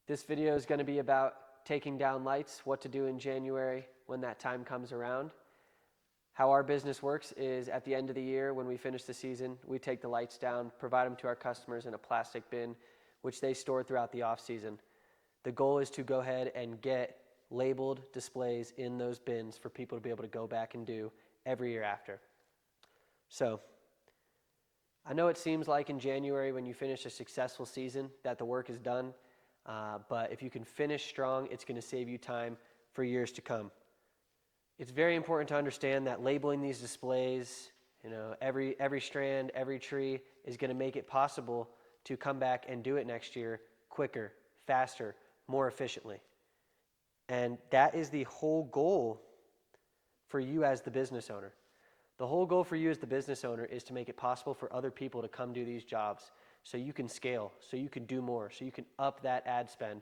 This video is going to be about taking down lights, what to do in January when that time comes around. How our business works is at the end of the year when we finish the season, we take the lights down, provide them to our customers in a plastic bin, which they store throughout the off season. The goal is to go ahead and get labeled displays in those bins for people to be able to go back and do every year after. So, I know it seems like in January when you finish a successful season that the work is done, but if you can finish strong, it's going to save you time for years to come. It's very important to understand that labeling these displays, every strand, every tree is going to make it possible to come back and do it next year quicker, faster, more efficiently. And that is the whole goal for you as the business owner. The whole goal for you as the business owner is to make it possible for other people to come do these jobs so you can scale, so you can do more, so you can up that ad spend.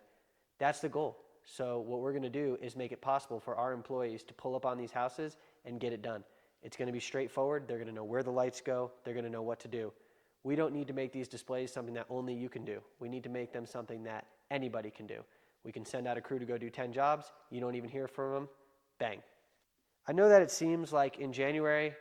That's the goal. So what we're going to do is make it possible for our employees to pull up on these houses and get it done. It's going to be straightforward. They're going to know where the lights go. They're going to know what to do. We don't need to make these displays something that only you can do. We need to make them something that anybody can do. We can send out a crew to go do 10 jobs. You don't even hear from them. Bang. I know that it seems like in January,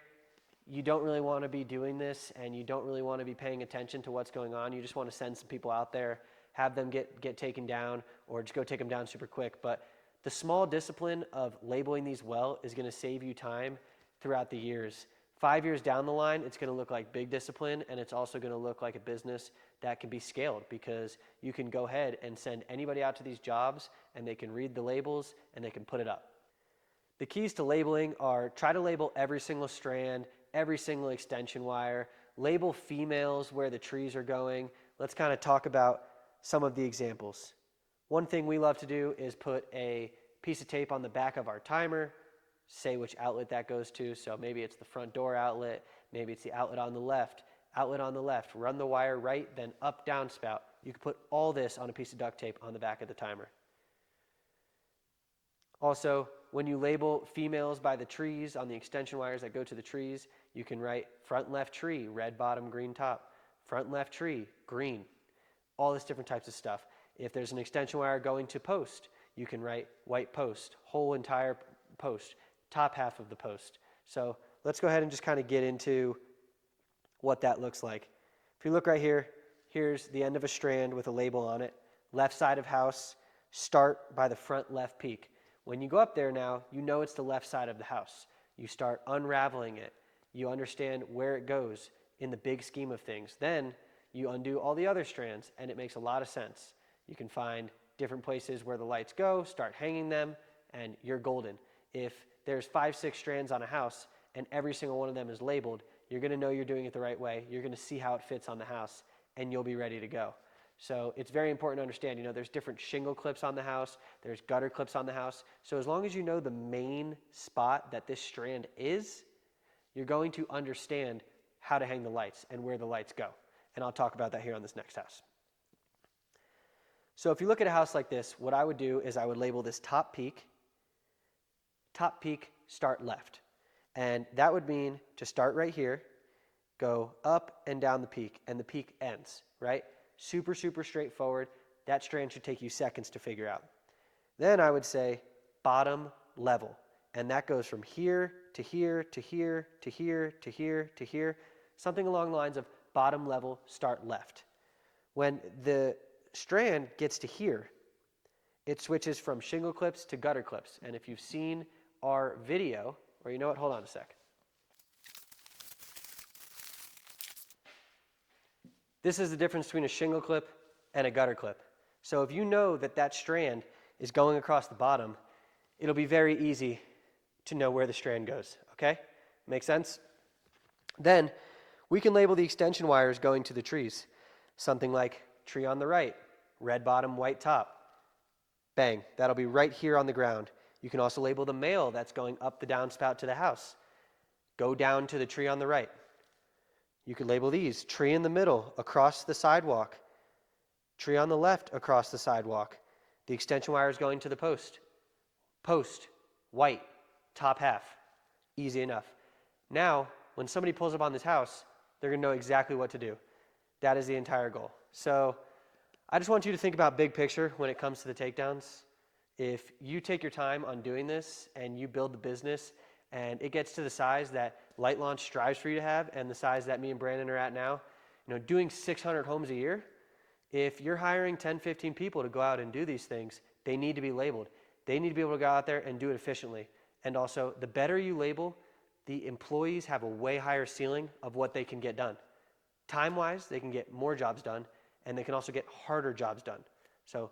you don't really want to be doing this and you don't really want to be paying attention to what's going on. You just want to send some people out there, have them get taken down, or just go take them down super quick. But the small discipline of labeling these well is going to save you time throughout the years. 5 years down the line, it's going to look like big discipline, and it's also going to look like a business that can be scaled because you can go ahead and send anybody out to these jobs and they can read the labels and they can put it up. The keys to labeling are try to label every single strand, every single extension wire, label females where the trees are going. Let's kind of talk about some of the examples. One thing we love to do is put a piece of tape on the back of our timer, say which outlet that goes to. So maybe it's the front door outlet, maybe it's the outlet on the left, run the wire right, then up downspout. You can put all this on a piece of duct tape on the back of the timer. Also, when you label females by the trees on the extension wires that go to the trees, you can write front left tree, red bottom, green top, front left tree, green, all this different types of stuff. If there's an extension wire going to post, you can write white post, whole entire post, top half of the post. So let's go ahead and just kind of get into what that looks like. If you look right here, here's the end of a strand with a label on it. Left side of house, start by the front left peak. When you go up there now, you know it's the left side of the house. You start unraveling it. You understand where it goes in the big scheme of things. Then you undo all the other strands, and it makes a lot of sense. You can find different places where the lights go, start hanging them, and you're golden. If there's 5, 6 strands on a house, and every single one of them is labeled, you're going to know you're doing it the right way. You're going to see how it fits on the house, and you'll be ready to go. So it's very important to understand, there's different shingle clips on the house, there's gutter clips on the house. So as long as you know the main spot that this strand is, you're going to understand how to hang the lights and where the lights go. And I'll talk about that here on this next house. So if you look at a house like this, what I would do is I would label this top peak, start left. And that would mean to start right here, go up and down the peak, and the peak ends, right? Super, super straightforward. That strand should take you seconds to figure out. Then I would say bottom level. And that goes from here to here to here to here to here to here. Something along the lines of bottom level, start left. When the strand gets to here, it switches from shingle clips to gutter clips. And if you've seen our video, or you know what, hold on a sec. This is the difference between a shingle clip and a gutter clip. So if you know that that strand is going across the bottom, it'll be very easy to know where the strand goes, okay? Make sense? Then we can label the extension wires going to the trees. Something like tree on the right, red bottom, white top. Bang, that'll be right here on the ground. You can also label the male that's going up the downspout to the house. Go down to the tree on the right. You could label these, tree in the middle, across the sidewalk. Tree on the left, across the sidewalk. The extension wire is going to the post. Post, white, top half. Easy enough. Now, when somebody pulls up on this house, they're going to know exactly what to do. That is the entire goal. So I just want you to think about big picture when it comes to the takedowns. If you take your time on doing this and you build the business and it gets to the size that Light Launch strives for you to have and the size that me and Brandon are at now, doing 600 homes a year, if you're hiring 10, 15 people to go out and do these things, they need to be labeled. They need to be able to go out there and do it efficiently. And also, the better you label, the employees have a way higher ceiling of what they can get done. Time-wise, they can get more jobs done, and they can also get harder jobs done. So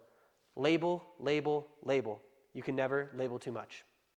label, label, label. You can never label too much.